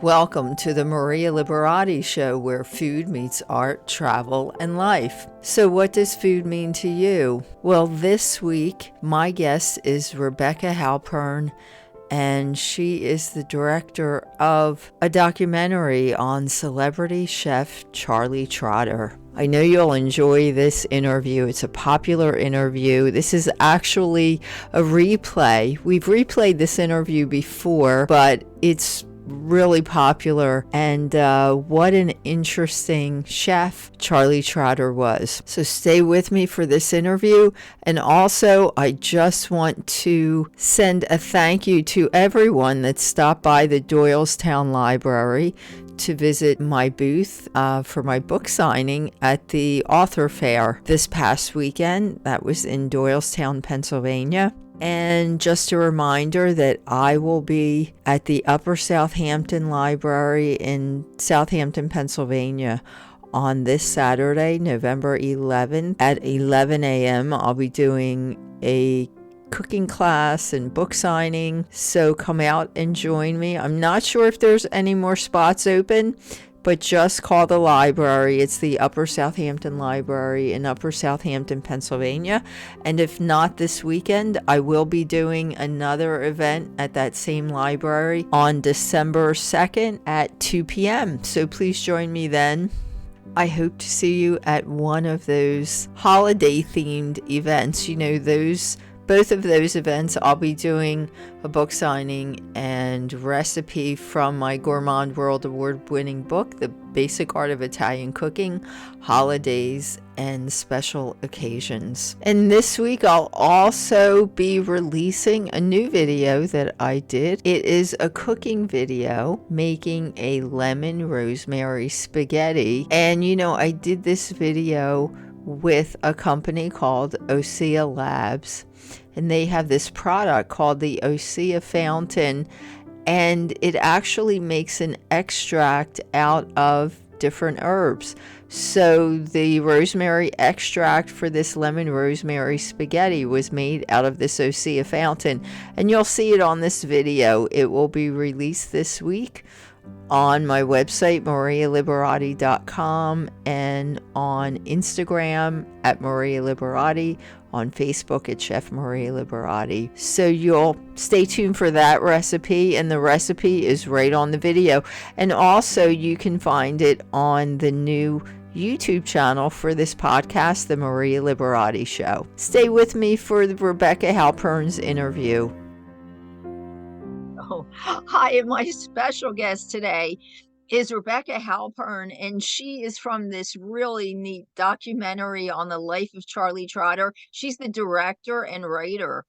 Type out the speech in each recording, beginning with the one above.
Welcome to the Maria Liberati Show, where food meets art, travel, and life. So what does food mean to you? Well, this week, my guest is Rebecca Halpern, and she is the director of a documentary on Celebrity Chef Charlie Trotter. I know you'll enjoy this interview. It's a popular interview. This is actually a replay. We've replayed this interview before, but it's really popular, and what an interesting chef Charlie Trotter was. So stay with me for this interview. And also, I just want to send a thank you to everyone that stopped by the Doylestown Library to visit my booth for my book signing at the author fair this past weekend. That was in Doylestown, Pennsylvania. And just a reminder that I will be at the Upper Southampton Library in Southampton, Pennsylvania on this Saturday, November 11th at 11 a.m. I'll be doing a cooking class and book signing, so come out and join me. I'm not sure if there's any more spots open, but just call the library. It's the Upper Southampton Library in Upper Southampton, Pennsylvania. And if not this weekend, I will be doing another event at that same library on December 2nd at 2 p.m. So please join me then. I hope to see you at one of those holiday-themed events. You know, both of those events, I'll be doing a book signing and recipe from my Gourmand World Award-winning book, The Basic Art of Italian Cooking, Holidays, and Special Occasions. And this week, I'll also be releasing a new video that I did. It is a cooking video making a lemon rosemary spaghetti. And, you know, I did this video with a company called Osea Labs. And they have this product called the Osea Fountain, and it actually makes an extract out of different herbs. So the rosemary extract for this lemon rosemary spaghetti was made out of this Osea Fountain, and you'll see it on this video. It will be released this week on my website, marialiberati.com, and on Instagram at Maria Liberati, on Facebook at Chef Maria Liberati. So you'll stay tuned for that recipe, and the recipe is right on the video. And also you can find it on the new YouTube channel for this podcast, The Maria Liberati Show. Stay with me for the Rebecca Halpern's interview. Hi, and my special guest today is Rebecca Halpern, and she is from this really neat documentary on the life of Charlie Trotter. She's the director and writer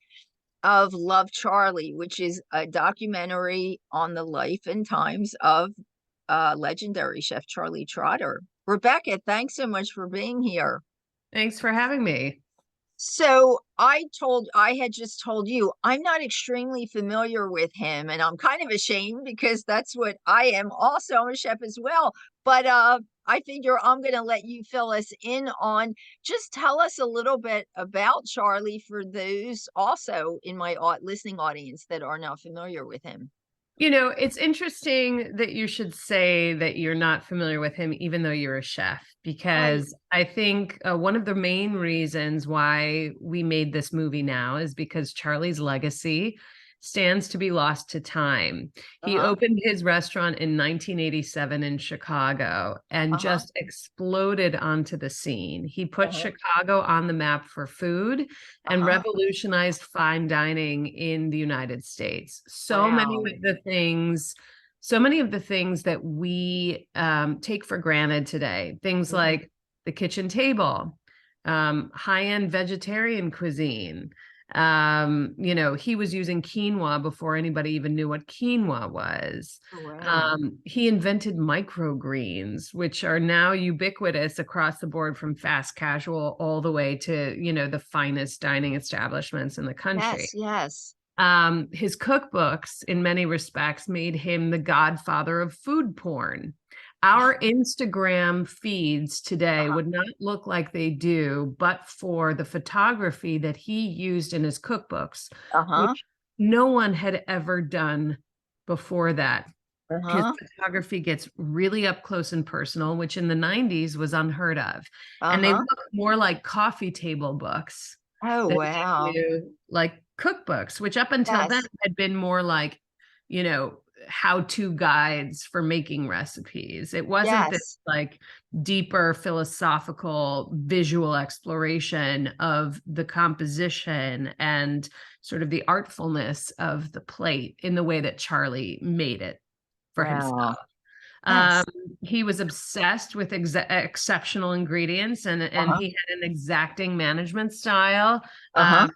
of Love Charlie, which is a documentary on the life and times of legendary chef Charlie Trotter. Rebecca, thanks so much for being here. Thanks for having me. So I had just told you, I'm not extremely familiar with him, and I'm kind of ashamed because that's what I am. Also, I'm a chef as well. But I figure I'm going to let you fill us in on, just tell us a little bit about Charlie for those also in my listening audience that are not familiar with him. You know, it's interesting that you should say that you're not familiar with him, even though you're a chef, because I think one of the main reasons why we made this movie now is because Charlie's legacy stands to be lost to time. He opened his restaurant in 1987 in Chicago and just exploded onto the scene. He put Chicago on the map for food and revolutionized fine dining in the United States. So many of the things that we take for granted today, things like the kitchen table, high-end vegetarian cuisine. You know, he was using quinoa before anybody even knew what quinoa was. He invented microgreens, which are now ubiquitous across the board, from fast casual all the way to, you know, the finest dining establishments in the country. Yes. His cookbooks, in many respects, made him the godfather of food porn. Our Instagram feeds today would not look like they do, but for the photography that he used in his cookbooks, which no one had ever done before that. His Uh-huh. photography gets really up close and personal, which in the 90s was unheard of. And they Uh-huh. look more like coffee table books Oh, than they wow. do like cookbooks, which up until then Yes. had been more like, you know, how-to guides for making recipes. It wasn't this Yes. like deeper philosophical visual exploration of the composition and sort of the artfulness of the plate in the way that Charlie made it for Wow. himself. Um, Yes. he was obsessed with exceptional ingredients, and Uh-huh. he had an exacting management style. Uh-huh.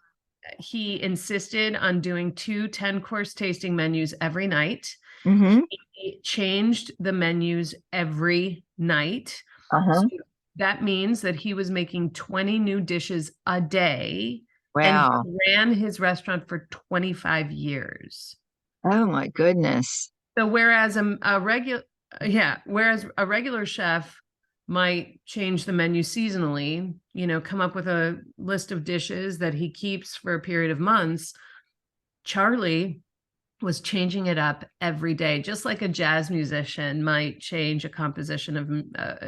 He insisted on doing 2 10-course tasting menus every night. Mm-hmm. He changed the menus every night. Uh-huh. So that means that he was making 20 new dishes a day, and he Wow. ran his restaurant for 25 years. Oh my goodness. So whereas a regular chef might change the menu seasonally, you know, come up with a list of dishes that he keeps for a period of months, Charlie was changing it up every day, just like a jazz musician might change a composition of,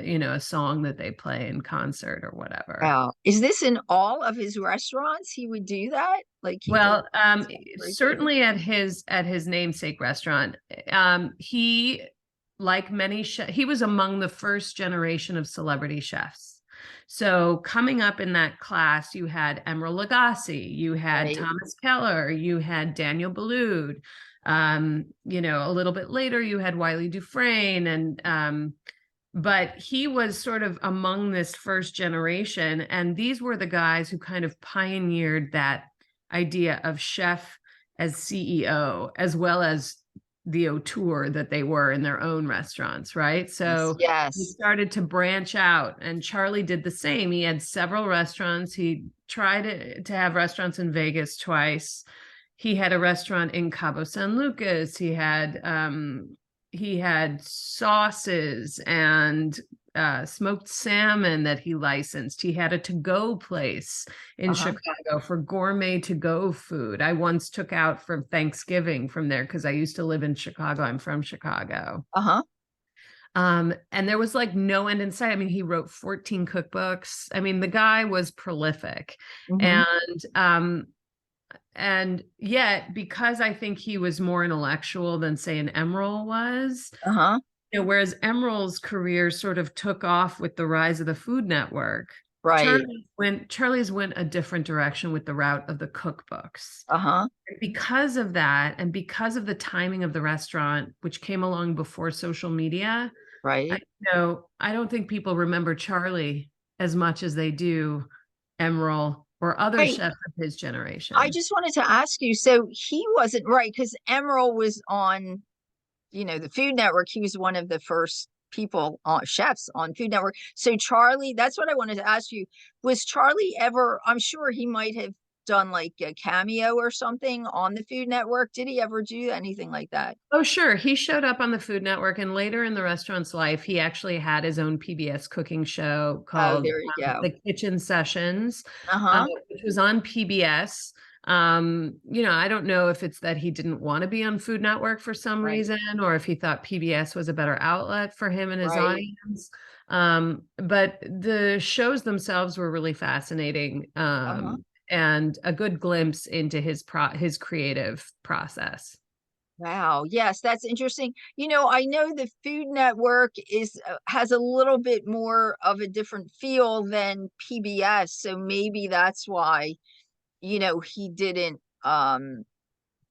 you know, a song that they play in concert or whatever. Wow. Is this in all of his restaurants? He would do that? Like he did Well, Celebrity? certainly at his namesake restaurant, he, like many chefs, he was among the first generation of celebrity chefs. So coming up in that class, you had Emeril Lagasse, you had Right. Thomas Keller, you had Daniel Boulud. You know, a little bit later, you had Wiley Dufresne, and but he was sort of among this first generation, and these were the guys who kind of pioneered that idea of chef as CEO, as well as the auteur that they were in their own restaurants, right? Yes. So he Yes. started to branch out, and Charlie did the same. He had several restaurants. He tried to have restaurants in Vegas twice. He had a restaurant in Cabo San Lucas. He had sauces and smoked salmon that he licensed. He had a to-go place in Uh-huh. Chicago for gourmet to-go food. I once took out for Thanksgiving from there because I used to live in Chicago. I'm from Chicago. Uh-huh. And there was like no end in sight. I mean, he wrote 14 cookbooks. I mean, the guy was prolific. Mm-hmm. And yet, because I think he was more intellectual than, say, an Emeril was, Uh-huh. you know, whereas Emeril's career sort of took off with the rise of the Food Network, Right. Charlie's went a different direction with the route of the cookbooks. Uh-huh. Because of that, and because of the timing of the restaurant, which came along before social media, I Right. you know I don't think people remember Charlie as much as they do Emeril or other Right. chefs of his I generation. just wanted to ask you, so he wasn't right because Emerald was on, the Food Network. He was one of the first people on chefs on Food Network. So Charlie, that's what I wanted to ask you. Was Charlie ever, I'm sure he might have done like a cameo or something on the Food Network. Did he ever do anything like that? Oh, sure. He showed up on the Food Network, and later in the restaurant's life, he actually had his own PBS cooking show Oh, called there you go. The Kitchen Sessions, Uh-huh. which was on PBS. You know, I don't know if it's that he didn't want to be on Food Network for some Right. reason, or if he thought PBS was a better outlet for him and his Right. audience. But the shows themselves were really fascinating, Uh-huh. and a good glimpse into his creative process. Wow. Yes, that's interesting. I know the Food Network is has a little bit more of a different feel than PBS, so maybe that's why, he didn't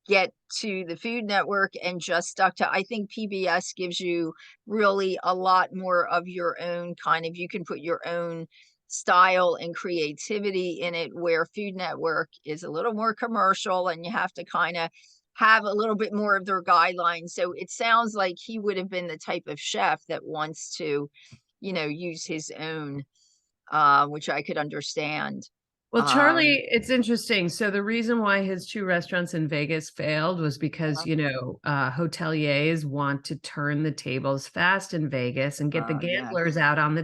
get to the Food Network and just stuck to I think PBS gives you really a lot more of your own kind of you can put your own style and creativity in it where Food Network is a little more commercial and you have to kind of have a little bit more of their guidelines. So it sounds like he would have been the type of chef that wants to, use his own, which I could understand. Well, Charlie, it's interesting. So the reason why his two restaurants in Vegas failed was because, hoteliers want to turn the tables fast in Vegas and get the gamblers Yes. out on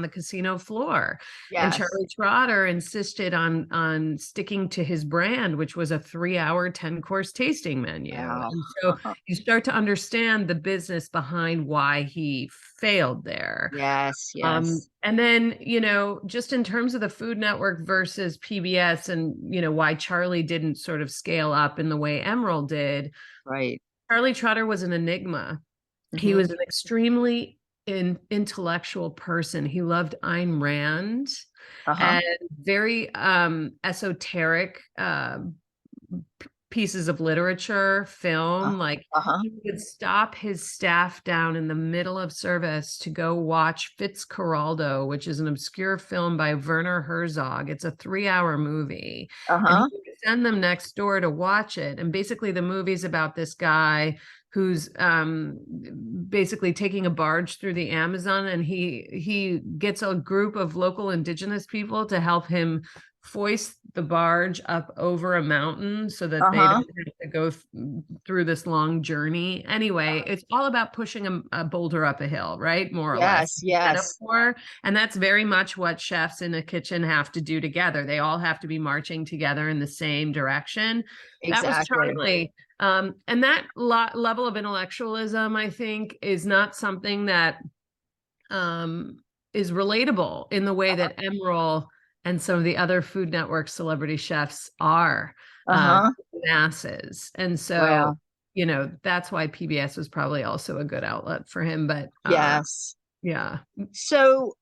the casino floor. And Yes. Charlie Trotter insisted on sticking to his brand, which was a 3-hour, 10-course tasting menu. Wow. And so you start to understand the business behind why he failed there. Yes, yes. And then, just in terms of the Food Network versus PBS and, why Charlie didn't sort of scale up in the way Emerald did, Right. Charlie Trotter was an enigma. He Mm-hmm. was an extremely intellectual person. He loved Ayn Rand Uh-huh. and very esoteric pieces of literature, film. Like Uh-huh. he would stop his staff down in the middle of service to go watch Fitzcarraldo, which is an obscure film by Werner Herzog. It's a 3-hour movie. And he Uh-huh. would send them next door to watch it. And basically the movie's about this guy who's basically taking a barge through the Amazon, and he gets a group of local indigenous people to help him foist the barge up over a mountain so that they don't Uh-huh. have to go through this long journey. Anyway, it's all about pushing a boulder up a hill, right? More or less. Yes, yes. Metaphor. And that's very much what chefs in a kitchen have to do together. They all have to be marching together in the same direction. That was Exactly. Charlie. And that level of intellectualism, I think, is not something that is relatable in the way that Emerald and some of the other Food Network celebrity chefs are Uh-huh. masses. And so, Wow. that's why PBS was probably also a good outlet for him. But Yes. yeah. So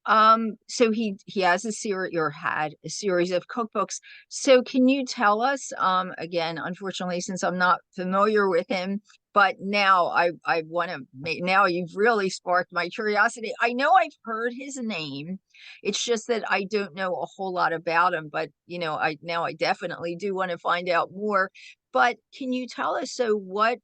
he has a series or had a series of cookbooks. So can you tell us, again, unfortunately, since I'm not familiar with him, but now I want to make, now you've really sparked my curiosity. I know I've heard his name. It's just that I don't know a whole lot about him, but I definitely do want to find out more. But can you tell us, so what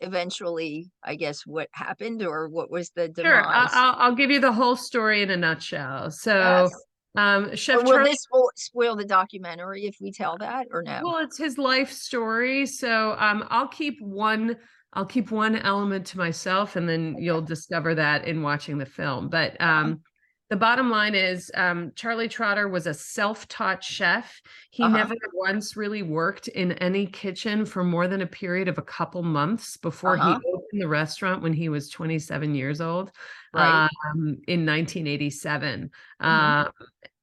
eventually, I guess, what happened, or what was the Sure. demise? I'll give you the whole story in a nutshell. So, Yes. Chef Or will Charlie, this spoil the documentary if we tell that, or no? well, it's his life story. So, I'll keep one element to myself, and then you'll discover that in watching the film. But Uh-huh. the bottom line is, Charlie Trotter was a self-taught chef. He Uh-huh. never once really worked in any kitchen for more than a period of a couple months before Uh-huh. he opened the restaurant when he was 27 years old, Right. in 1987. Hmm.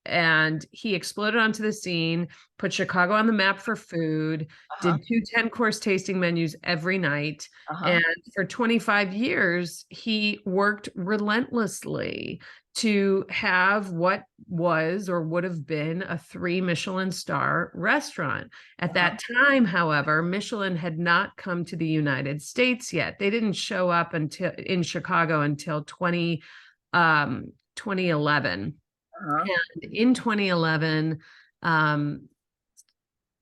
And he exploded onto the scene, put Chicago on the map for food, Uh-huh. did two 10-course tasting menus every night. Uh-huh. And for 25 years, he worked relentlessly to have what was or would have been a 3 Michelin star restaurant. At Uh-huh. that time, however, Michelin had not come to the United States yet. They didn't show up until in Chicago until 2011. Uh-huh. And in 2011, um,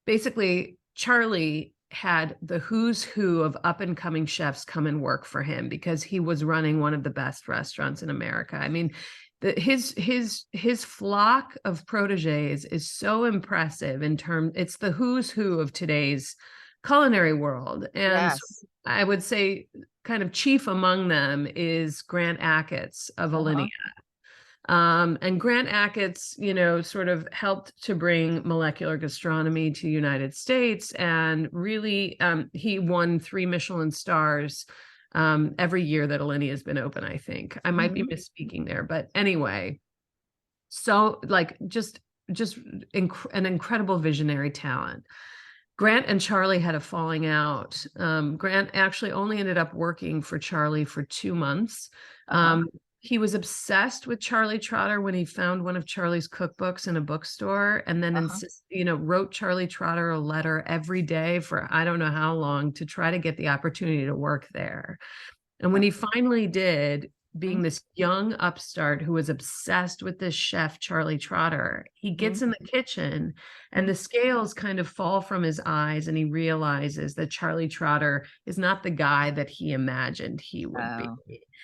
basically, Charlie had the who's who of up and coming chefs come and work for him because he was running one of the best restaurants in America. I mean, his flock of proteges is so impressive in terms. It's the who's who of today's culinary world, and Yes. I would say, kind of chief among them is Grant Achatz of Uh-huh. Alinea. And Grant Achatz, sort of helped to bring molecular gastronomy to the United States. And really, he won 3 Michelin stars every year that Alinea has been open, I think. I might be Hmm. misspeaking there. But anyway, so like just an incredible visionary talent. Grant and Charlie had a falling out. Grant actually only ended up working for Charlie for 2 months. Uh-huh. He was obsessed with Charlie Trotter when he found one of Charlie's cookbooks in a bookstore, and then Uh-huh. wrote Charlie Trotter a letter every day for I don't know how long to try to get the opportunity to work there. And when he finally did, Mhm. being this young upstart who was obsessed with this chef, Charlie Trotter. He Mhm. gets in the kitchen and Mhm. the scales kind of fall from his eyes, and he realizes that Charlie Trotter is not the guy that he imagined he would be. Oh,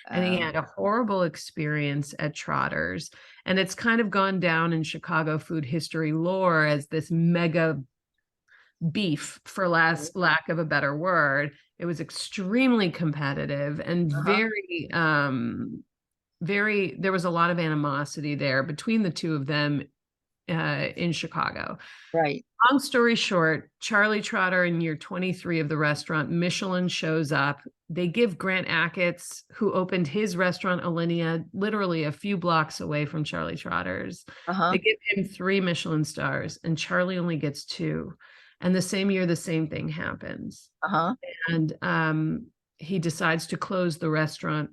And he oh, had a horrible experience at Trotter's. And it's kind of gone down in Chicago food history lore as this mega beef, for lack of a better word. It was extremely competitive and uh-huh. very, there was a lot of animosity there between the two of them in Chicago. Right. Long story short, Charlie Trotter in year 23 of the restaurant, Michelin shows up. They give Grant Achatz, who opened his restaurant, Alinea, literally a few blocks away from Charlie Trotter's. Uh-huh. They give him 3 Michelin stars, and Charlie only gets 2. And the same year, the same thing happens. Uh-huh. And he decides to close the restaurant.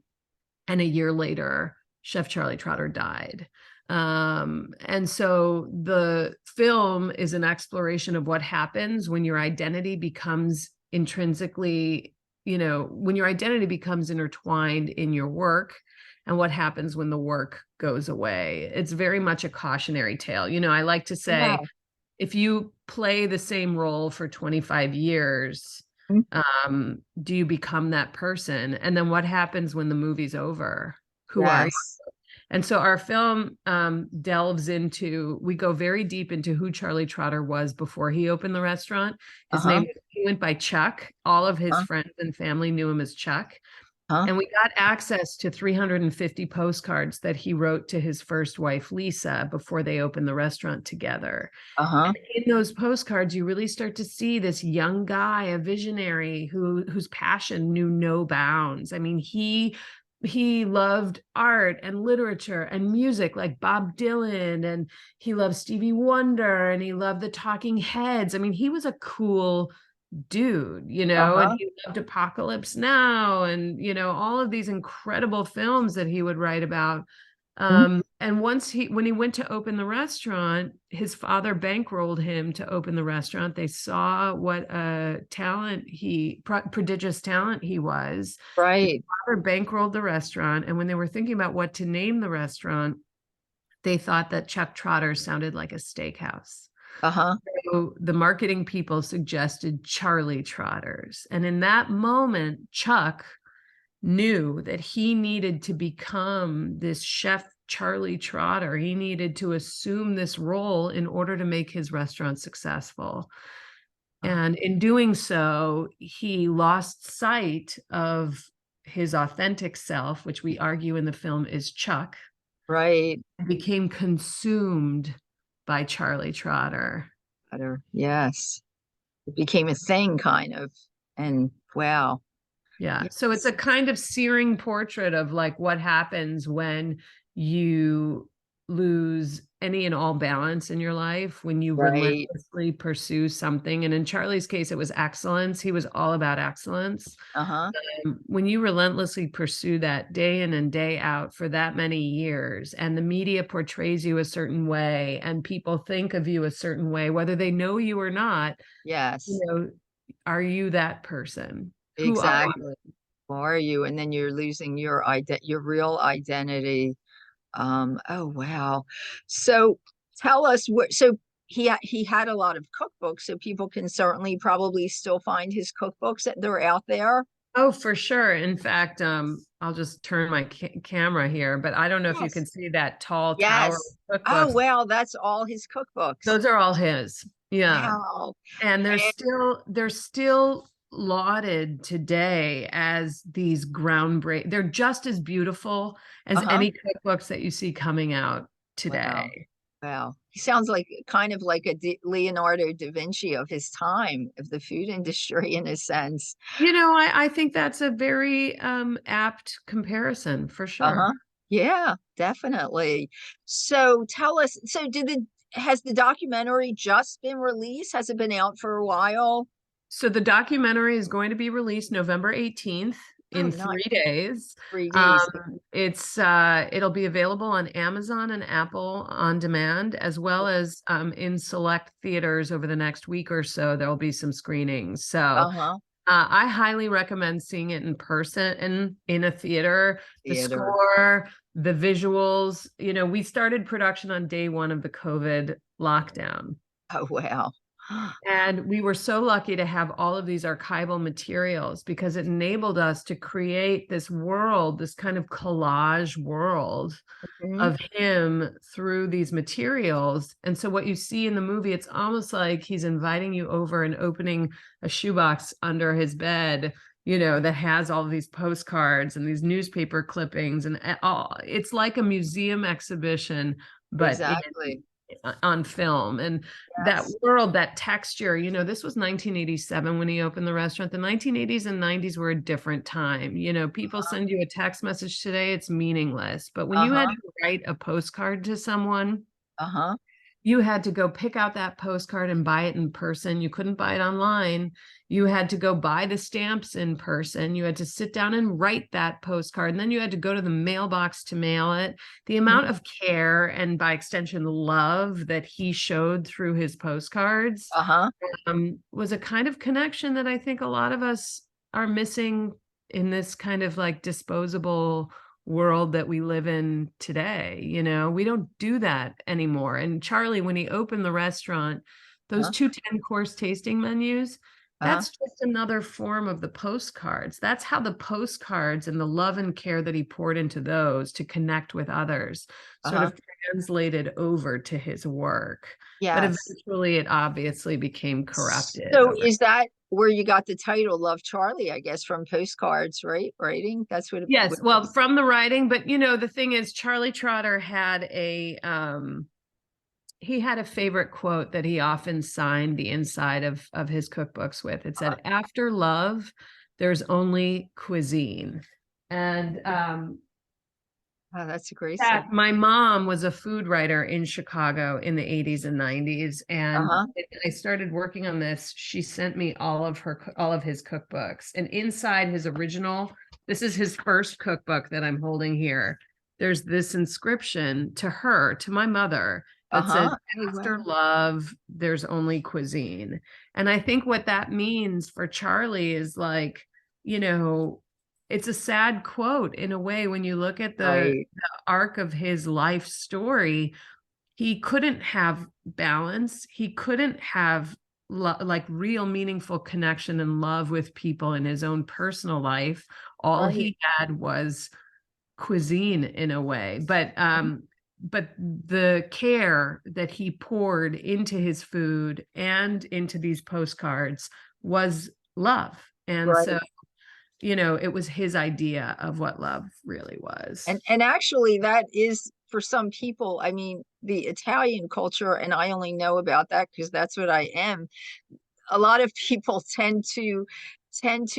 And a year later, Chef Charlie Trotter died. And so the film is an exploration of what happens when your identity becomes intrinsically, when your identity becomes intertwined in your work, and what happens when the work goes away. It's very much a cautionary tale. I like to Yeah. say, if you play the same role for 25 years, Mhm. do you become that person? And then what happens when the movie's over? Who are you? Yes. And so our film delves into, we go very deep into who Charlie Trotter was before he opened the restaurant. His Uh-huh. name, he went by Chuck. All of his Uh-huh. friends and family knew him as Chuck. Uh-huh. And we got access to 350 postcards that he wrote to his first wife, Lisa, before they opened the restaurant together. Uh-huh. In those postcards, you really start to see this young guy, a visionary whose passion knew no bounds. I mean, he loved art and literature and music like Bob Dylan, and he loved Stevie Wonder, and he loved the Talking Heads. I mean, he was a cool dude, and Uh-huh. he loved Apocalypse Now, and all of these incredible films that he would write about. Mhm. And when he went to open the restaurant, his father bankrolled him to open the restaurant. They saw what a prodigious talent he was. His Right. father bankrolled the restaurant, and when they were thinking about what to name the restaurant, they thought that Chuck Trotter sounded like a steakhouse. Uh-huh. So the marketing people suggested Charlie Trotters. And in that moment, Chuck knew that he needed to become this chef Charlie Trotter. He needed to assume this role in order to make his restaurant successful. Uh-huh. And in doing so, he lost sight of his authentic self, which we argue in the film is Chuck, Right. and became consumed by Charlie Trotter. Better. Yes. It became a thing kind of. And wow. Yeah. So it's Yes. a kind of searing portrait of like what happens when you lose any and all balance in your life, when you Right. relentlessly pursue something. And in Charlie's case, it was excellence. He was all about excellence. Uh-huh. When you relentlessly pursue that day in and day out for that many years, and the media portrays you a certain way, and people think of you a certain way, whether they know you or not, you Yes. know, are you that person? Who are Exactly. Who are you? And then you're losing your real identity. Oh wow. So tell us what so he had a lot of cookbooks, so people can certainly probably still find his cookbooks that they're out there. Oh, for sure. In fact, I'll just turn my camera here, but I don't know if you Yes. can see that tall tower Yes. of Oh cookbooks. wow, that's all his cookbooks. Those are all his. Yeah. Wow. And And they're still lauded today as these groundbreak. They're just as beautiful as uh-huh. any cookbooks that you see coming out Wow. today. Wow. He sounds like kind of like a Leonardo da Vinci of his time, of the food industry in a sense. I think that's a very apt comparison for Uh-huh. sure. Yeah, definitely. So tell us, has the documentary just been released? Has it been out for a while? So the documentary is going to be released November 18th Oh, in not 3 days. 3 days. It'll be available on Amazon and Apple on demand, as well as in select theaters over the next week or so. There'll be some screenings. So Uh-huh. I highly recommend seeing it in person and in a theater. The Theater. score, the visuals. We started production on day one of the COVID lockdown. Oh, wow. And we were so lucky to have all of these archival materials because it enabled us to create this world, this kind of collage world Mhm. of him through these materials. And so what you see in the movie, it's almost like he's inviting you over and opening a shoebox under his bed, that has all of these postcards and these newspaper clippings and all. It's like a museum exhibition, but Exactly. on film. And that Yes. world, that texture, this was 1987 when he opened the restaurant. The 1980s and 90s were a different time. People send you a text message today, it's meaningless. But when you had Uh-huh. to write a postcard to someone, Uh-huh. you had to go pick out that postcard and buy it in person. You couldn't buy it online. You had to go buy the stamps in person. You had to sit down and write that postcard. And then you had to go to the mailbox to mail it. The Mhm. amount of care and by extension, love that he showed through his postcards Uh-huh. was a kind of connection that I think a lot of us are missing in this kind of like disposable world that we live in today. We don't do that anymore. And Charlie, when he opened the restaurant, those Uh-huh. two 10-course tasting menus, Uh-huh. that's just another form of the postcards. That's how the postcards and the love and care that he poured into those to connect with others sort Uh-huh. of translated over to his work. But Yes. eventually it obviously became corrupted So over. is that where you got the title Love Charlie, I guess, from postcards, right? Writing? That's what Yes, it well, is. from the writing, but the thing is, Charlie Trotter he had a favorite quote that he often signed the inside of his cookbooks with. It Uh-huh. said, "After love, there's only cuisine." And Oh, that's a great saying. that my mom was a food writer in Chicago in the 80s and 90s. And Uh-huh. when I started working on this, she sent me all of his cookbooks. And inside his original, this is his first cookbook that I'm holding here. There's this inscription to her, to my mother, that says, Uh-huh. Oh, "After wow. love, there's only cuisine." And I think what that means for Charlie is like, you know, it's a sad quote in a way when you look at Right. the arc of his life story. He couldn't have balance. He couldn't have like real meaningful connection and love with people in his own personal life. All Right. he had was cuisine in a way. But the care that he poured into his food and into these postcards was love. And Right. so it was his idea of what love really was. And actually that is for some people, I mean, the Italian culture, and I only know about that because that's what I am. A lot of people tend to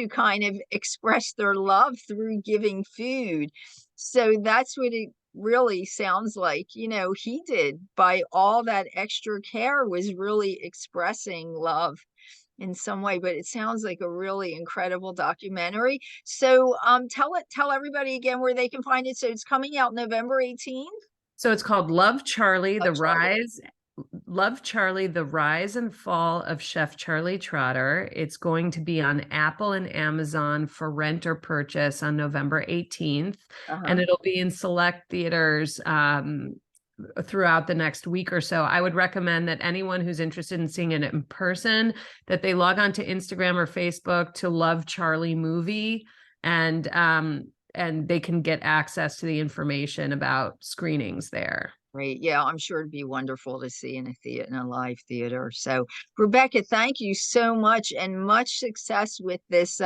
kind of express their love through giving food. So that's what it really sounds like, he did by all that extra care was really expressing love in some way. But it sounds like a really incredible documentary. So tell everybody again where they can find it. So it's coming out November 18th. So it's called Love Charlie, Of Charlie. Love Charlie, the Rise and Fall of Chef Charlie Trotter. It's going to be on Apple and Amazon for rent or purchase on November 18th. Uh-huh. And it'll be in select theaters throughout the next week or so. I would recommend that anyone who's interested in seeing it in person, that they log on to Instagram or Facebook to Love Charlie Movie, and they can get access to the information about screenings there. Great. Yeah, I'm sure it'd be wonderful to see in a theater, in a live theater. So, Rebecca, thank you so much and much success with this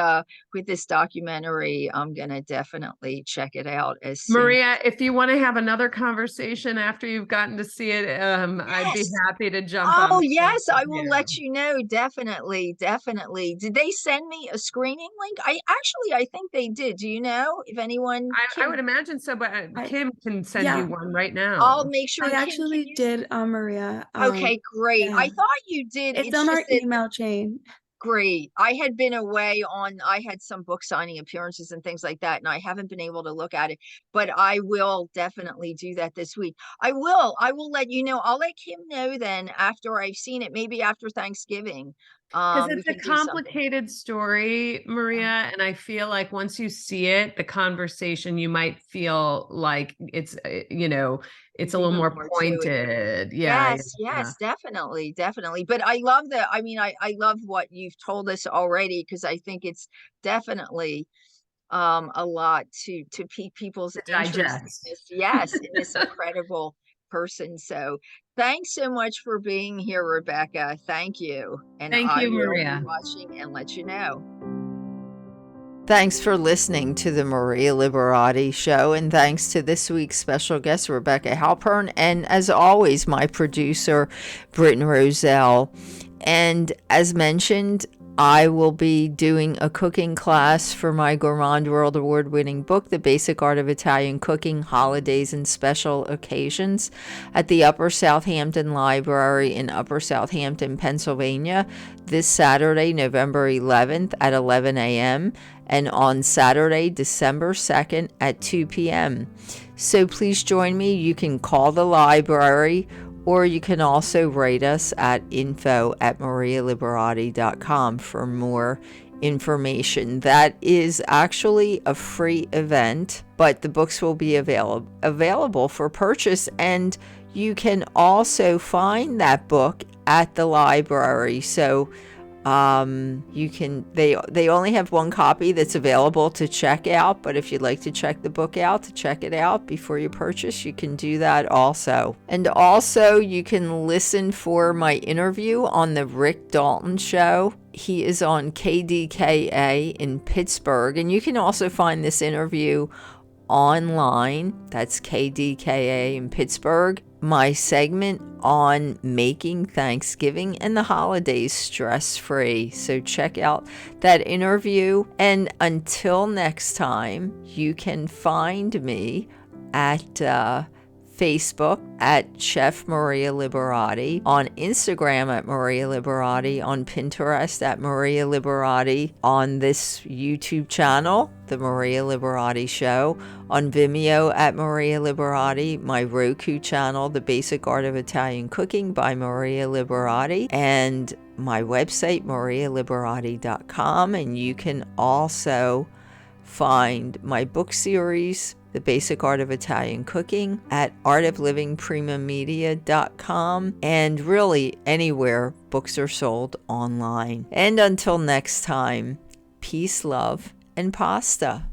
documentary. I'm gonna definitely check it out as soon. Maria, if you want to have another conversation after you've gotten to see it, I'd be Yes. happy to jump on Oh, the phone yes, with I will let you. you know. Definitely, definitely. Did they send me a screening link? I think they did. Do you know if anyone I Kim? would imagine so, but I Kim can send you yeah, one right I'll now. make sure. I Kim, can actually you? did, Maria. Okay, great. I Yeah, thought you did. it's It's on our just that email chain. great. I had been away I had some book signing appearances and things like that, and I haven't been able to look at it, but I will definitely do that this week. I will let you know. I'll let Kim know then after I've seen it, maybe after Thanksgiving. Because We it's a can do something. complicated story, Maria, and I feel like once you see it, the conversation, you might feel like it's There's a little even more more to it. pointed. Yeah, Yes, yeah. yes, definitely, definitely. But I love I love what you've told us already, because I think it's definitely a lot to pique people's To interest in digest. this. Yes, in this incredible person. So thanks so much for being here, Rebecca. Thank you. And Thank I you, will be Maria. watching and let you know. Thanks for listening to the Maria Liberati Show, and thanks to this week's special guest, Rebecca Halpern, and as always, my producer, Britton Roselle. And as mentioned, I will be doing a cooking class for my Gourmand World Award-winning book, The Basic Art of Italian Cooking, Holidays and Special Occasions, at the Upper Southampton Library in Upper Southampton, Pennsylvania, this Saturday, November 11th at 11 a.m., and on Saturday, December 2nd at 2 p.m. So please join me. You can call the library, or you can also write us at info@marialiberati.com for more information. That is actually a free event, but the books will be available for purchase, and you can also find that book at the library. So you can, they only have one copy that's available to check out, but if you'd like to check the book out, to check it out before you purchase, you can do that also. And also you can listen for my interview on the Rick Dalton Show. He is on KDKA in Pittsburgh, and you can also find this interview online. That's KDKA in Pittsburgh. My segment on making Thanksgiving and the holidays stress-free. So check out that interview. And until next time, you can find me at Facebook at Chef Maria Liberati, on Instagram at Maria Liberati, on Pinterest at Maria Liberati, on this YouTube channel, The Maria Liberati Show, on Vimeo at Maria Liberati, my Roku channel, The Basic Art of Italian Cooking by Maria Liberati, and my website, marialiberati.com. And you can also find my book series, The Basic Art of Italian Cooking, at artoflivingprimamedia.com, and really anywhere books are sold online. And until next time, peace, love, and pasta.